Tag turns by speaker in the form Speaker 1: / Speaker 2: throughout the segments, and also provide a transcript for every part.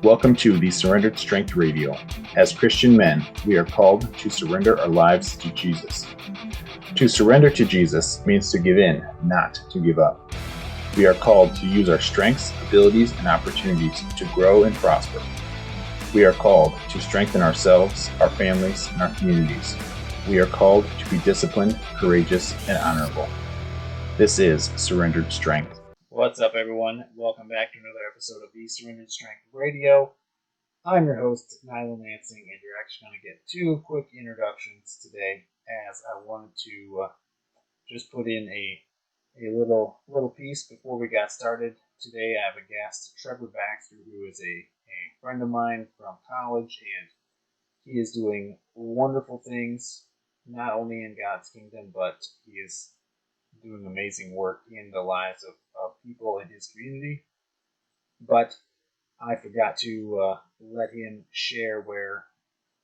Speaker 1: Welcome to the Surrendered Strength Radio. As Christian men, we are called to surrender our lives to Jesus. To surrender to Jesus means to give in, not to give up. We are called to use our strengths, abilities, and opportunities to grow and prosper. We are called to strengthen ourselves, our families, and our communities. We are called to be disciplined, courageous, and honorable. This is Surrendered Strength. What's up, everyone? Welcome back to another episode of the Surrendered Strength Radio. I'm your host, Nyla Lansing, and you're actually going to get two quick introductions today, as I wanted to just put in a little piece before we got started. Today I have a guest, Trevor Baxter, who is a friend of mine from college, and he is doing wonderful things, not only in God's kingdom, but he is doing amazing work in the lives of people in his community. But I forgot to let him share where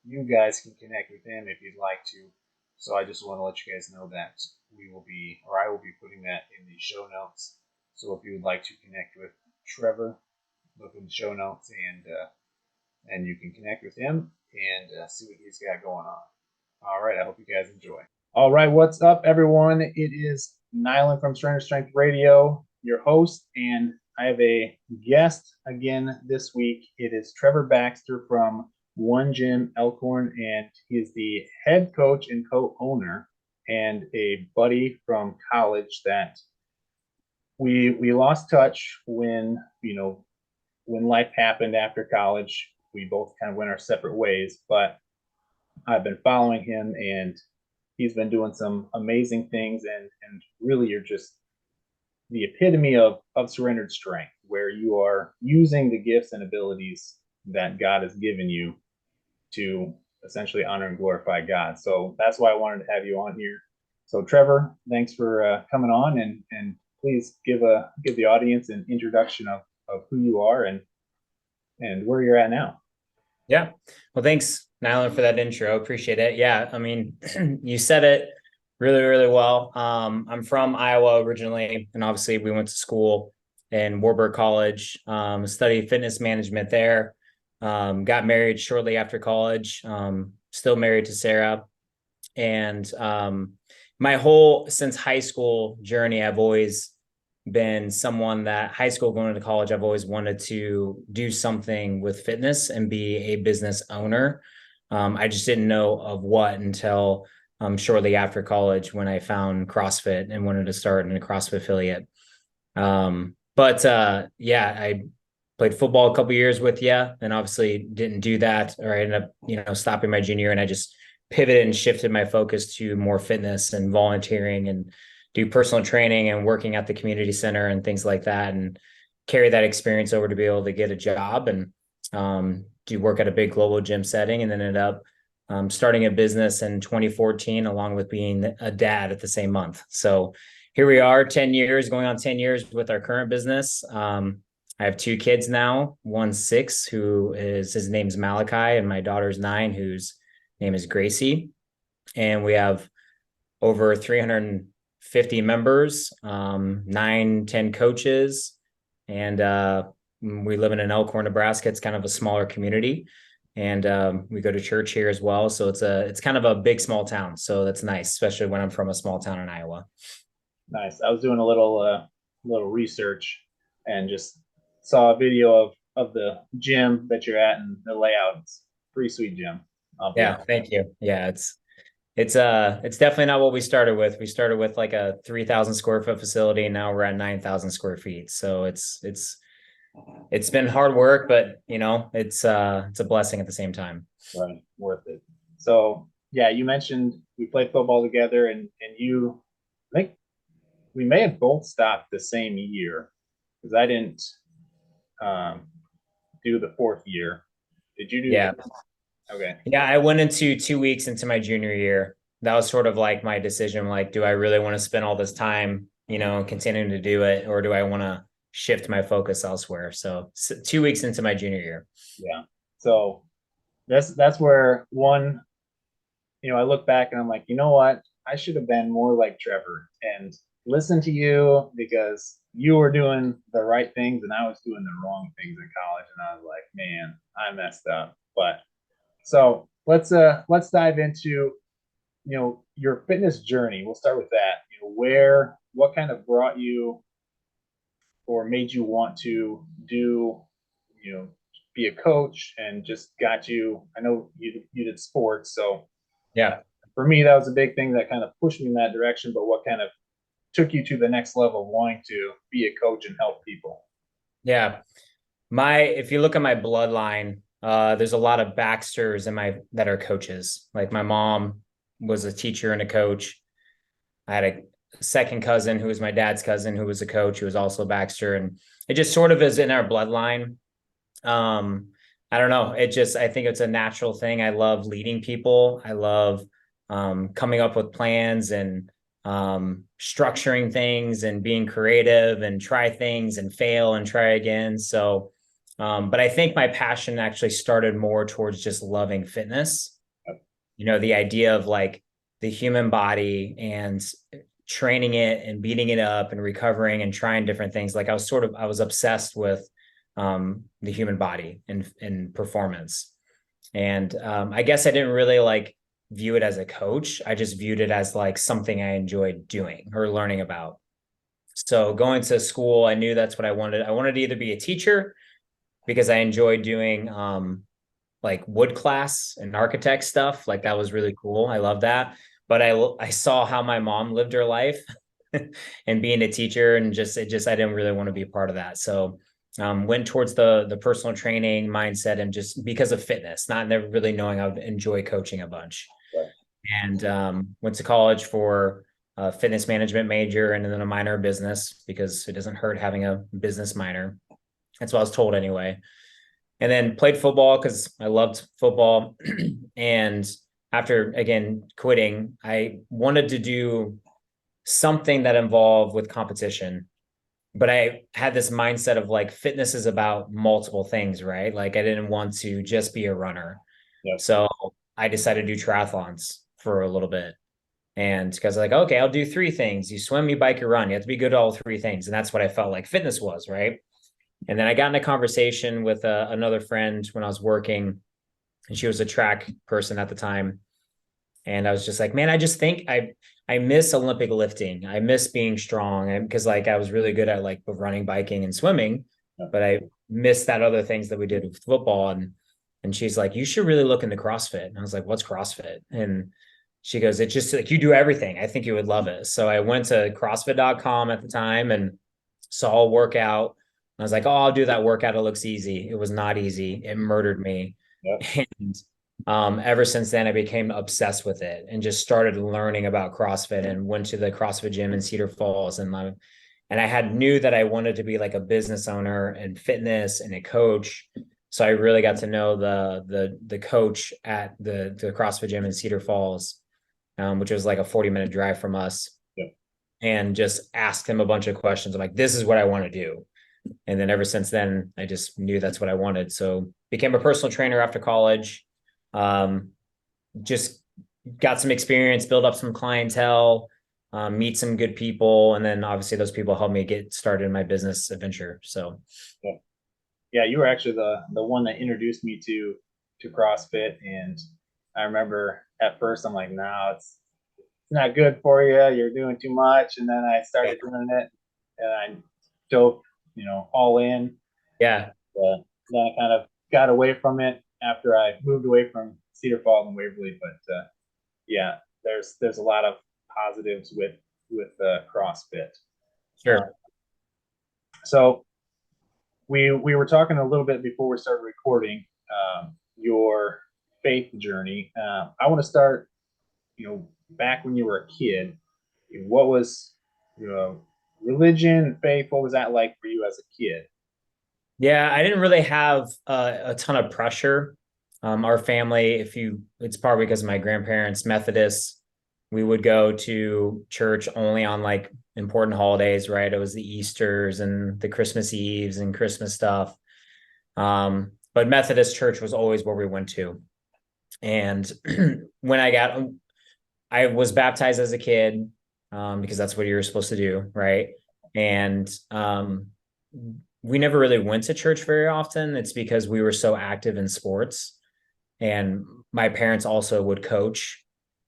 Speaker 1: you guys can connect with him if you'd like to. So I just want to let you guys know that I will be putting that in the show notes. So if you would like to connect with Trevor, look in the show notes and you can connect with him and see what he's got going on. All right, I hope you guys enjoy. All right, what's up, everyone? It is Nylan from Surrendered Strength Radio, your host, and I have a guest again this week. It is Trevor Baxter from One Gym Elkhorn, and he is the head coach and co-owner, and a buddy from college that we lost touch when life happened after college. We both kind of went our separate ways, but I've been following him, and he's been doing some amazing things, and really you're just the epitome of surrendered strength, where you are using the gifts and abilities that God has given you to essentially honor and glorify God. So that's why I wanted to have you on here. So Trevor, thanks for coming on, and please give the audience an introduction of who you are and where you're at now.
Speaker 2: Yeah. Well, thanks, Nylan, for that intro. Appreciate it. Yeah. I mean, you said it really, really well. I'm from Iowa originally, and obviously we went to school in Warburg College, studied fitness management there, got married shortly after college, still married to Sarah. And my whole, since high school journey, I've always been someone that high school going into college, I've always wanted to do something with fitness and be a business owner. I just didn't know of what until shortly after college, when I found CrossFit and wanted to start in a CrossFit affiliate. I played football a couple years with you, and obviously didn't do that, or I ended up, stopping my junior year, and I just pivoted and shifted my focus to more fitness and volunteering and do personal training and working at the community center and things like that, and carry that experience over to be able to get a job and do work at a big global gym setting, and then ended up starting a business in 2014, along with being a dad at the same month. So here we are, 10 years, going on 10 years with our current business. I have two kids now, one's 6, his name's Malachi, and my daughter's 9, whose name is Gracie. And we have over 350 members, 9-10 coaches, and we live in Elkhorn, Nebraska. It's kind of a smaller community, and we go to church here as well. So it's kind of a big small town. So that's nice, especially when I'm from a small town in Iowa.
Speaker 1: Nice. I was doing a little research and just saw a video of the gym that you're at and the layout. It's a pretty sweet gym.
Speaker 2: Yeah, thank you. Yeah, it's definitely not what we started with. We started with like a 3,000 square foot facility, and now we're at 9,000 square feet. So it's been hard work, but it's a blessing at the same time.
Speaker 1: Right, worth it. So yeah, you mentioned we played football together, and I think we may have both stopped the same year, because I didn't do the 4th year. Did you do?
Speaker 2: Yeah.
Speaker 1: Okay.
Speaker 2: Yeah, I went into 2 weeks into my junior year. That was sort of like my decision. Like, do I really want to spend all this time, continuing to do it, or do I want to shift my focus elsewhere? So 2 weeks into my junior year.
Speaker 1: Yeah. So that's where I look back and I'm like, you know what? I should have been more like Trevor. And listened to you because you were doing the right things and I was doing the wrong things in college. And I was like, man, I messed up. But so let's dive into, your fitness journey. We'll start with that. What kind of brought you or made you want to do, you know, be a coach and just got you. I know you did sports, so
Speaker 2: Yeah.
Speaker 1: for me that was a big thing that kind of pushed me in that direction. But what kind of took you to the next level, wanting to be a coach and help people?
Speaker 2: Yeah. If you look at my bloodline, there's a lot of Baxters in my that are coaches. Like my mom was a teacher and a coach. I had a second cousin who was my dad's cousin who was a coach who was also a Baxter. And it just sort of is in our bloodline. Um, I don't know. I think it's a natural thing. I love leading people. I love coming up with plans and structuring things and being creative and try things and fail and try again. So, but I think my passion actually started more towards just loving fitness. The idea of like the human body and training it and beating it up and recovering and trying different things. Like I was obsessed with the human body and performance. And I guess I didn't really like view it as a coach. I just viewed it as like something I enjoyed doing or learning about. So going to school, I knew that's what I wanted. I wanted to either be a teacher because I enjoyed doing like wood class and architect stuff. Like that was really cool. I love that. But I saw how my mom lived her life and being a teacher and I didn't really want to be a part of that. So went towards the personal training mindset and just because of fitness, not never really knowing I would enjoy coaching a bunch.
Speaker 1: Right.
Speaker 2: And went to college for a fitness management major and then a minor in business because it doesn't hurt having a business minor. That's what I was told anyway. And then played football because I loved football. And after, again, quitting, I wanted to do something that involved with competition. But I had this mindset of like fitness is about multiple things, right? Like I didn't want to just be a runner.
Speaker 1: Yep.
Speaker 2: So I decided to do triathlons for a little bit. And because like, okay, I'll do three things. You swim, you bike, you run. You have to be good at all three things. And that's what I felt like fitness was, right? And then I got in a conversation with another friend when I was working, and she was a track person at the time. And I was just like, man, I just think I miss Olympic lifting. I miss being strong because like I was really good at like running, biking, and swimming, but I missed that other things that we did with football. And she's like, you should really look into CrossFit. And I was like, what's CrossFit? And she goes, it's just like you do everything. I think you would love it. So I went to CrossFit.com at the time and saw a workout. I was like, oh, I'll do that workout. It looks easy. It was not easy. It murdered me. Yep. And ever since then, I became obsessed with it and just started learning about CrossFit and went to the CrossFit gym in Cedar Falls. And I knew that I wanted to be like a business owner and fitness and a coach. So I really got to know the coach at the CrossFit gym in Cedar Falls, which was like a 40-minute drive from us.
Speaker 1: Yep.
Speaker 2: And just asked him a bunch of questions. I'm like, this is what I want to do. And then ever since then, I just knew that's what I wanted. So became a personal trainer after college. Just got some experience, build up some clientele, meet some good people. And then obviously those people helped me get started in my business adventure. So
Speaker 1: yeah, you were actually the one that introduced me to CrossFit. And I remember at first I'm like, no, it's not good for you. You're doing too much. And then I started doing it and I dove, all in.
Speaker 2: Yeah.
Speaker 1: Then I kind of got away from it after I moved away from Cedar Falls and Waverly. But yeah, there's a lot of positives with CrossFit.
Speaker 2: Sure.
Speaker 1: So we were talking a little bit before we started recording your faith journey. I want to start, back when you were a kid. What was religion, faith? What was that like for you as a kid?
Speaker 2: Yeah, I didn't really have a ton of pressure. Our family, it's probably because of my grandparents, Methodists, we would go to church only on like important holidays, right? It was the Easters and the Christmas Eves and Christmas stuff. But Methodist church was always where we went to. And when I was baptized as a kid, because that's what you're supposed to do, right? And we never really went to church very often. It's because we were so active in sports, and my parents also would coach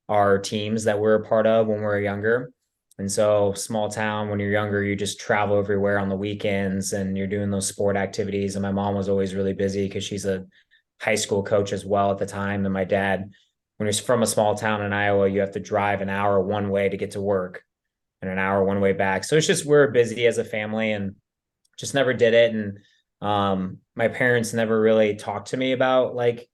Speaker 2: our teams that we're a part of when we were younger. And so, small town, when you're younger, you just travel everywhere on the weekends and you're doing those sport activities. And my mom was always really busy because she's a high school coach as well at the time. And my dad, when you're from a small town in Iowa, you have to drive an hour one way to get to work and an hour one way back. So it's just we're busy as a family and just never did it. And my parents never really talked to me about like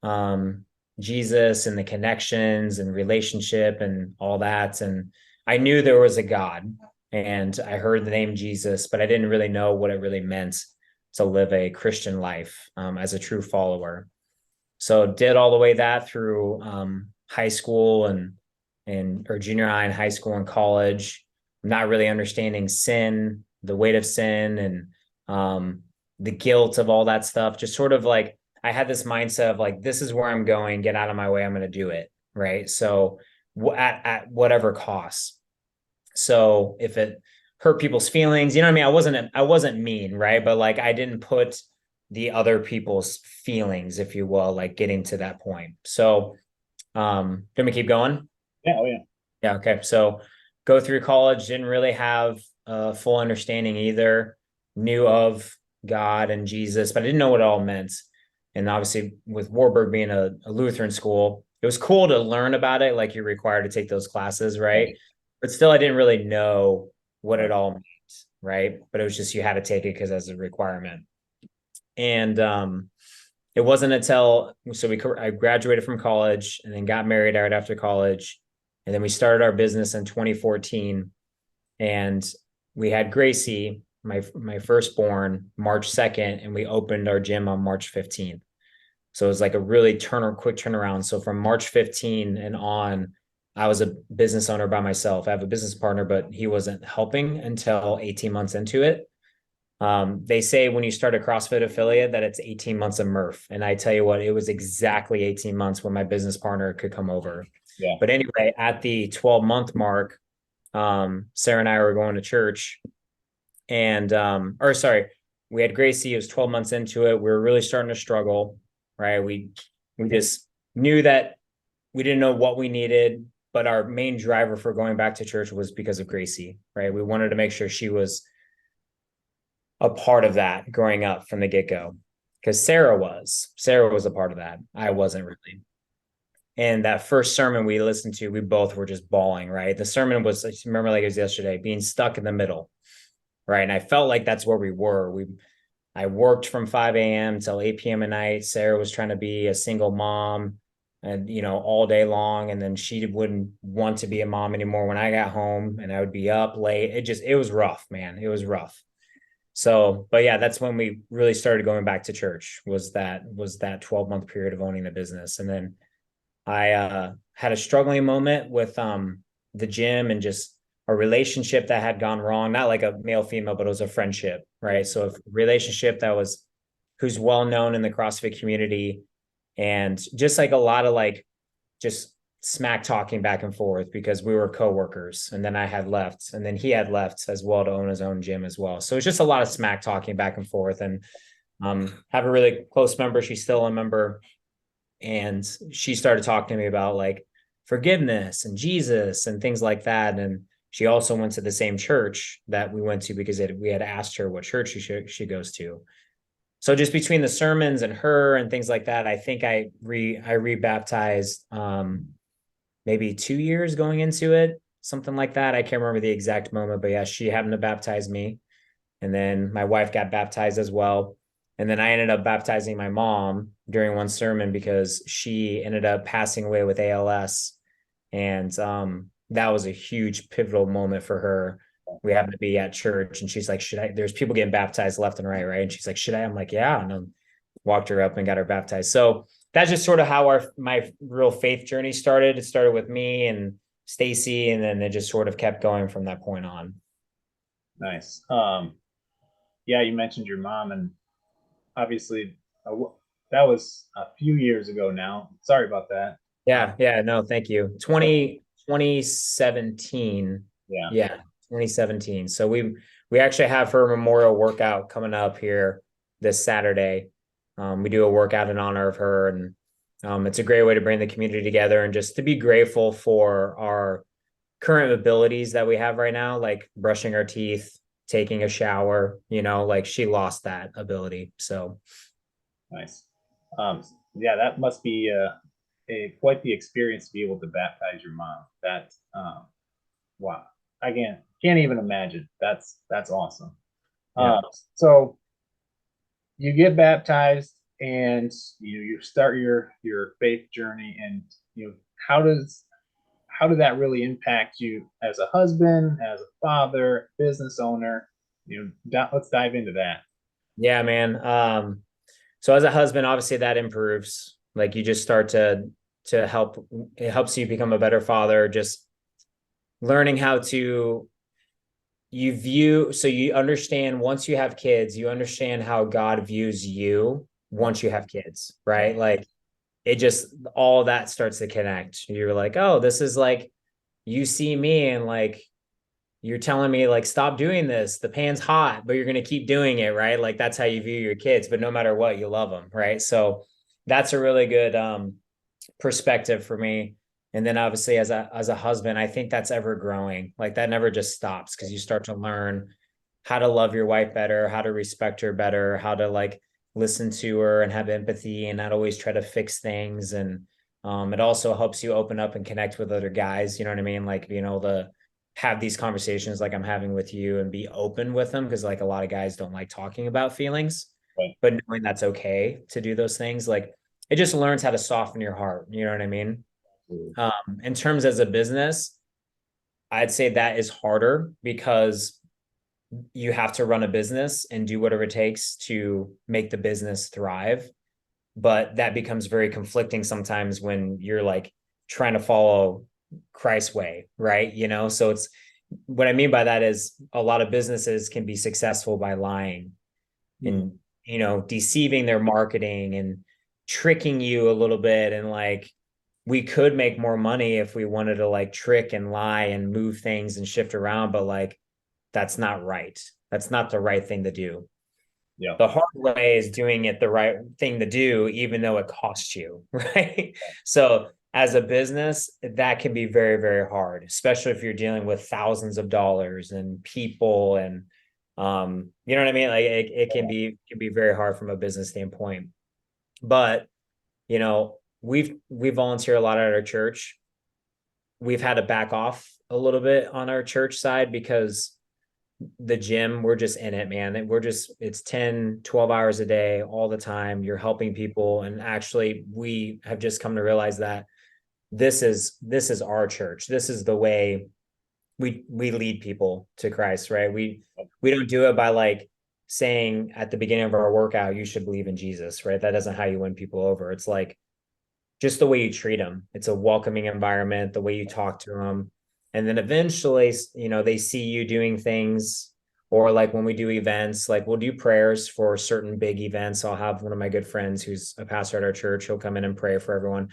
Speaker 2: um, Jesus and the connections and relationship and all that. And I knew there was a God and I heard the name Jesus, but I didn't really know what it really meant to live a Christian life as a true follower. So did all the way that through high school and or junior high and high school and college, not really understanding sin, the weight of sin, and the guilt of all that stuff. Just sort of like I had this mindset of like, this is where I'm going, get out of my way, I'm going to do it. Right. So at whatever cost. So if it hurt people's feelings, you know what I mean? I wasn't mean, right? But like I didn't put the other people's feelings, if you will, like getting to that point. So can we keep going?
Speaker 1: Yeah, oh yeah.
Speaker 2: Yeah, okay. So go through college, didn't really have a full understanding either, knew of God and Jesus, but I didn't know what it all meant. And obviously, with Warburg being a Lutheran school, it was cool to learn about it, like you're required to take those classes, right? But still, I didn't really know what it all meant, right? But it was just you had to take it because as a requirement. And it wasn't until I graduated from college and then got married right after college, and then we started our business in 2014, and we had Gracie, my firstborn, March 2nd, and we opened our gym on March 15th. So it was like a really quick turnaround. So from March 15 and on, I was a business owner by myself. I have a business partner, but he wasn't helping until 18 months into it. They say when you start a CrossFit affiliate that it's 18 months of Murph. And I tell you what, it was exactly 18 months when my business partner could come over.
Speaker 1: Yeah.
Speaker 2: But anyway, at the 12-month mark, Sarah and I were going to church and, or sorry, we had Gracie. It was 12 months into it. We were really starting to struggle, right? We just knew that we didn't know what we needed, but our main driver for going back to church was because of Gracie, right? We wanted to make sure she was a part of that growing up from the get-go because Sarah was a part of that. I wasn't really. And that first sermon we listened to, we both were just bawling, right? The sermon was, I remember like it was yesterday, being stuck in the middle, right? And I felt like that's where we were. I worked from 5 a.m. till 8 p.m. at night. Sarah was trying to be a single mom and, all day long. And then she wouldn't want to be a mom anymore when I got home and I would be up late. It was rough, man. It was rough. So, but yeah, that's when we really started going back to church was that 12-month period of owning the business. And then I had a struggling moment with the gym and just a relationship that had gone wrong, not like a male female, but it was a friendship, right? So a relationship that was who's well known in the CrossFit community and just like a lot of like just smack talking back and forth because we were coworkers and then I had left and then he had left as well to own his own gym as well. So it's just a lot of smack talking back and forth and have a really close member. She's still a member and she started talking to me about like forgiveness and Jesus and things like that. And she also went to the same church that we went to because we had asked her what church she goes to. So just between the sermons and her and things like that, I think I rebaptized maybe 2 years going into it, something like that. I can't remember the exact moment, but yeah, she happened to baptize me. And then my wife got baptized as well. And then I ended up baptizing my mom during one sermon because she ended up passing away with ALS. And that was a huge pivotal moment for her. We happened to be at church and she's like, should I, there's people getting baptized left and right, right? And she's like, should I? I'm like, yeah. And then walked her up and got her baptized. So that's just sort of how my real faith journey started. It started with me and Stacy, and then it just sort of kept going from that point on.
Speaker 1: Nice. Yeah, you mentioned your mom, and obviously that was a few years ago now. Sorry about that.
Speaker 2: Yeah, no, thank you. 20 2017.
Speaker 1: Yeah.
Speaker 2: Yeah, 2017. So we actually have her memorial workout coming up here this Saturday. We do a workout in honor of her, and it's a great way to bring the community together and just to be grateful for our current abilities that we have right now, like brushing our teeth, taking a shower, like she lost that ability. So
Speaker 1: Nice. Yeah, that must be a quite the experience to be able to baptize your mom. That wow. I can't even imagine. That's awesome.
Speaker 2: yeah.
Speaker 1: So you get baptized and you start your faith journey, and how does how did that really impact you as a husband, as a father, business owner? Let's dive into that.
Speaker 2: Yeah, man. So as a husband, obviously that improves. Like you just start to help, it helps you become a better father, just learning how to so you understand once you have kids, you understand how God views you once you have kids, right? Like it just all that starts to connect. You're like, oh, this is like you see me and like you're telling me like stop doing this. The pan's hot, but you're going to keep doing it, right? Like that's how you view your kids, but no matter what, you love them, right? So that's a really good perspective for me. And then obviously as a husband, I think that's ever growing. Like that never just stops because you start to learn how to love your wife better, how to respect her better, how to like listen to her and have empathy and not always try to fix things. And it also helps you open up and connect with other guys. You know what I mean? Like being able to have these conversations like I'm having with you and be open with them because like a lot of guys don't like talking about feelings,
Speaker 1: Right.
Speaker 2: but knowing that's okay to do those things, like it just learns how to soften your heart. You know what I mean? In terms as a business, I'd say that is harder because you have to run a business and do whatever it takes to make the business thrive. But that becomes very conflicting sometimes when you're like trying to follow Christ's way, right? So it's what I mean by that is a lot of businesses can be successful by lying
Speaker 1: Mm.
Speaker 2: and, deceiving their marketing and tricking you a little bit. And like, we could make more money if we wanted to like trick and lie and move things and shift around, but like, that's not right. That's not the right thing to do.
Speaker 1: Yeah.
Speaker 2: The hard way is doing it the right thing to do, even though it costs you, right? So as a business, that can be very, very hard, especially if you're dealing with thousands of dollars and people and you know what I mean? Like it can be very hard from a business standpoint. But we volunteer a lot at our church. We've had to back off a little bit on our church side because the gym, we're just in it, man. It's 10, 12 hours a day, all the time. You're helping people. And actually, we have just come to realize that this is our church. This is the way we lead people to Christ, right? We don't do it by like saying at the beginning of our workout, you should believe in Jesus, right? That isn't how you win people over. It's like just the way you treat them. It's a welcoming environment, the way you talk to them. And then eventually, they see you doing things, or like when we do events, like we'll do prayers for certain big events. I'll have one of my good friends who's a pastor at our church. He'll come in and pray for everyone.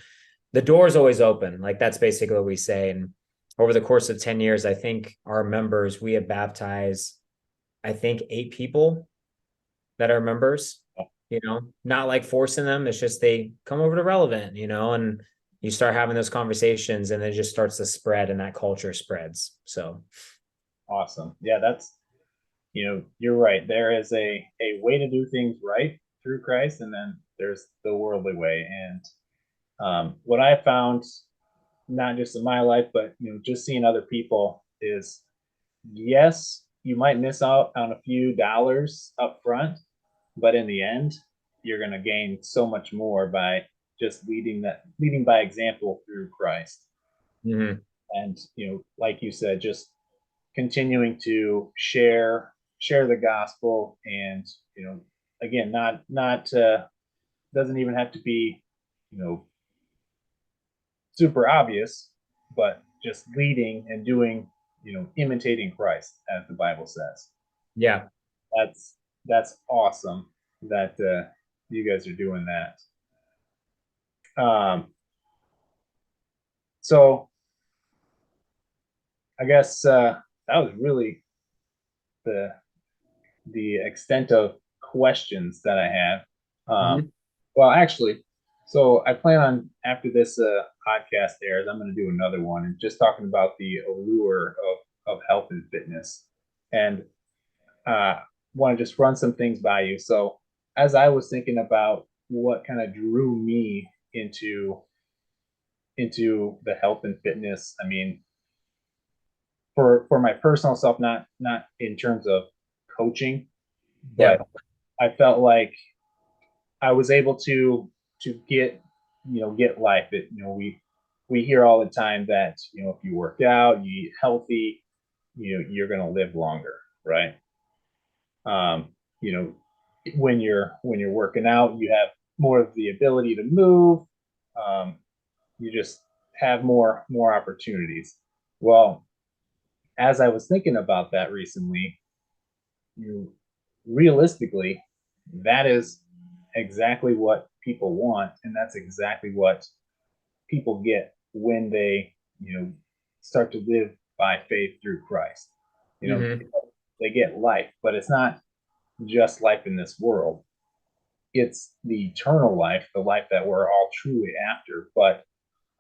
Speaker 2: The door is always open. Like that's basically what we say. And over the course of 10 years, I think our members, we have baptized, I think 8 people that are members, not like forcing them. It's just they come over to Relevant, and you start having those conversations and it just starts to spread and that culture spreads. So
Speaker 1: Awesome. Yeah, that's you're right. There is a way to do things right through Christ, and then there's the worldly way. And what I found, not just in my life, but just seeing other people, is yes, you might miss out on a few dollars up front, but in the end, you're going to gain so much more by just leading by example through Christ.
Speaker 2: mhm.
Speaker 1: And like you said, just continuing to share the gospel, and again, not doesn't even have to be you know super obvious, but just leading and doing, imitating Christ, as the Bible says.
Speaker 2: Yeah.
Speaker 1: That's awesome that you guys are doing that. So I guess that was really the extent of questions that I have.
Speaker 2: Mhm.
Speaker 1: Well, actually, so I plan on after this podcast airs, I'm going to do another one and just talking about the allure of health and fitness, and want to just run some things by you. So, as I was thinking about what kind of drew me into the health and fitness, I mean, for my personal self, not in terms of coaching,
Speaker 2: Yeah.
Speaker 1: but I felt like I was able to get get life. That we hear all the time that if you work out, you eat healthy, you're going to live longer, right? Um, you know, when you're working out, you have more of the ability to move. Um, you just have more opportunities. Well, as I was thinking about that recently, you realistically, that is exactly what people want, and that's exactly what people get when they start to live by faith through Christ. You know,
Speaker 2: Hmm.
Speaker 1: they get life, but it's not just life in this world. It's the eternal life, the life that we're all truly after, but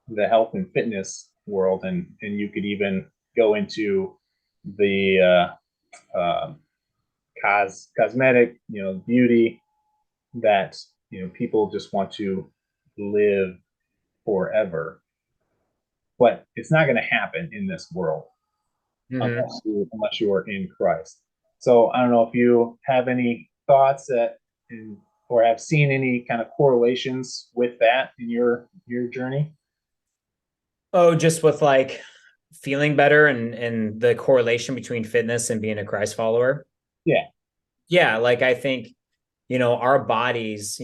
Speaker 1: the health and fitness world, and you could even go into the cosmetic, beauty that people just want to live forever, but it's not going to happen in this world
Speaker 2: Hmm.
Speaker 1: unless you are in Christ. So I don't know if you have any thoughts or have seen any kind of correlations with that in your journey.
Speaker 2: Oh, just with like feeling better and the correlation between fitness and being a Christ follower.
Speaker 1: Yeah,
Speaker 2: Yeah, like I think, our bodies,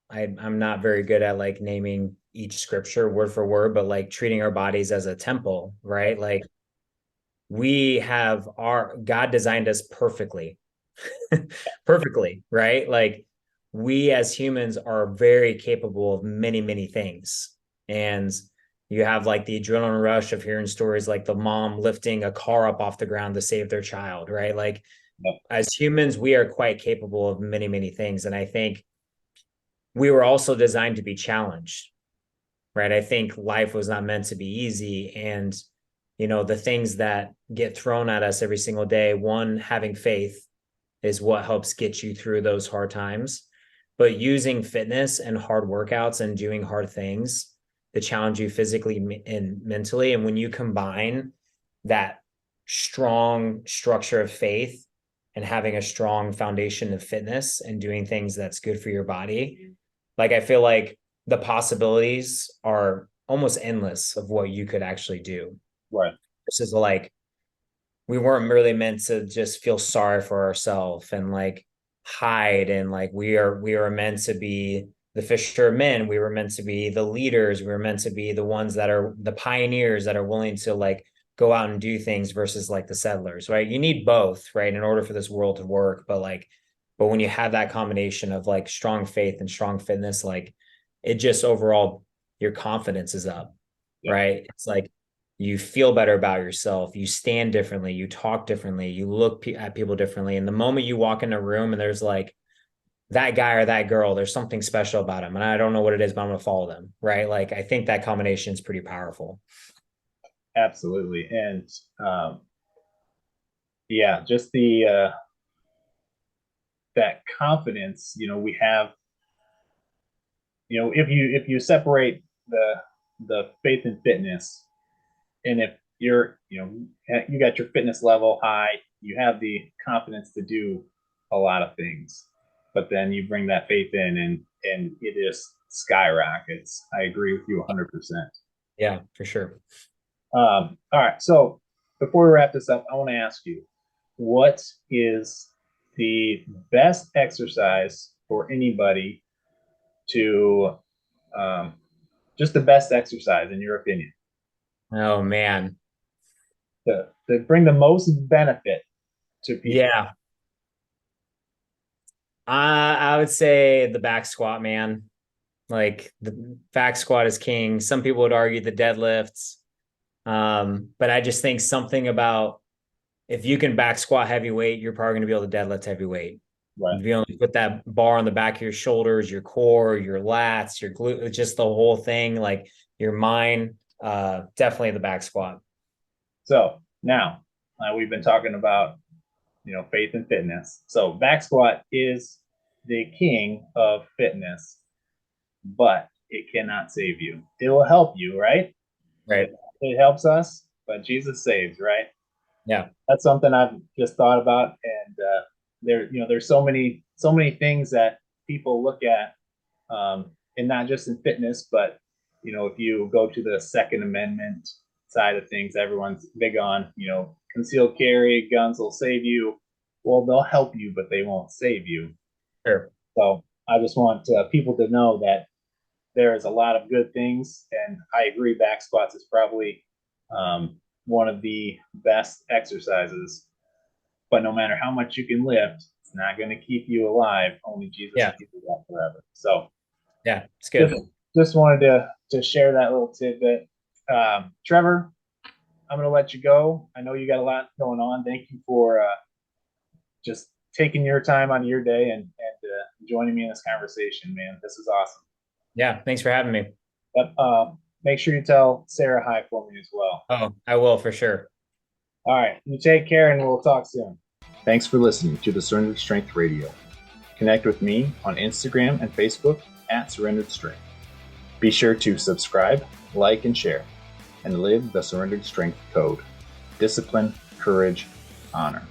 Speaker 2: I'm not very good at like naming each scripture word for word, but like treating our bodies as a temple, right? Like we have our God designed us perfectly. Perfectly, right? Like we as humans are very capable of many, many things. And you have like the adrenaline rush of hearing stories like the mom lifting a car up off the ground to save their child, right? Like
Speaker 1: no,
Speaker 2: as humans, we are quite capable of many, many things. And I think we were also designed to be challenged, right? I think life was not meant to be easy. And, the things that get thrown at us every single day, one, having faith is what helps get you through those hard times. But using fitness and hard workouts and doing hard things to challenge you physically and mentally. And when you combine that strong structure of faith and having a strong foundation of fitness and doing things that's good for your body, like I feel like the possibilities are almost endless of what you could actually do.
Speaker 1: right,
Speaker 2: This is like we weren't really meant to just feel sorry for ourselves and like hide, and like we are meant to be the fishermen, we were meant to be the leaders, we were meant to be the ones that are the pioneers that are willing to like go out and do things versus like the settlers, right? You need both, right, in order for this world to work. But when you have that combination of like strong faith and strong fitness, like it just overall your confidence is up,
Speaker 1: yeah,
Speaker 2: right? It's like you feel better about yourself, you stand differently, you talk differently, you look at people differently. And the moment you walk in a room and there's like that guy or that girl, there's something special about him, and I don't know what it is, but I'm going to follow them, right? Like I think that combination is pretty powerful.
Speaker 1: absolutely, and yeah, just the that confidence, we have, if you separate the faith and fitness, and if you're you got your fitness level high, you have the confidence to do a lot of things, but then you bring that faith in, and it just skyrockets. I agree with you 100%.
Speaker 2: Yeah, for sure.
Speaker 1: All right, so before we wrap this up, I want to ask you, what is the best exercise for anybody to um, just the best exercise in your opinion
Speaker 2: Oh man.
Speaker 1: to bring the most benefit to people?
Speaker 2: Yeah. I would say the back squat, man. Like the back squat is king. Some people would argue the deadlifts. But I just think something about, if you can back squat heavy weight, you're probably going to be able to deadlift heavy weight.
Speaker 1: Right.
Speaker 2: If you only put that bar on the back of your shoulders, your core, your lats, your glute, just the whole thing, like your mind, definitely the back squat.
Speaker 1: So now we've been talking about, faith and fitness. So back squat is the king of fitness, but it cannot save you. It will help you, right?
Speaker 2: Right.
Speaker 1: It helps us, but Jesus saves, right?
Speaker 2: Yeah.
Speaker 1: That's something I've just thought about, and there's so many things that people look at, and not just in fitness, but if you go to the Second Amendment side of things, everyone's big on concealed carry, guns will save you. Well, they'll help you, but they won't save you.
Speaker 2: Sure.
Speaker 1: So I just want people to know that there is a lot of good things, and I agree. Back squats is probably one of the best exercises. But no matter how much you can lift, it's not going to keep you alive. Only Jesus
Speaker 2: Yeah.
Speaker 1: can do that forever. So
Speaker 2: yeah, it's good.
Speaker 1: Just wanted to share that little tidbit. Trevor, I'm going to let you go. I know you got a lot going on. Thank you for just taking your time out of your day and joining me in this conversation, man. This is awesome.
Speaker 2: Yeah, thanks for having me.
Speaker 1: But make sure you tell Sarah hi for me as well.
Speaker 2: Oh, I will for sure.
Speaker 1: All right. You take care, and we'll talk soon. Thanks for listening to the Surrendered Strength Radio. Connect with me on Instagram and Facebook at Surrendered Strength. Be sure to subscribe, like, and share, and live the Surrendered Strength Code. Discipline, courage, honor.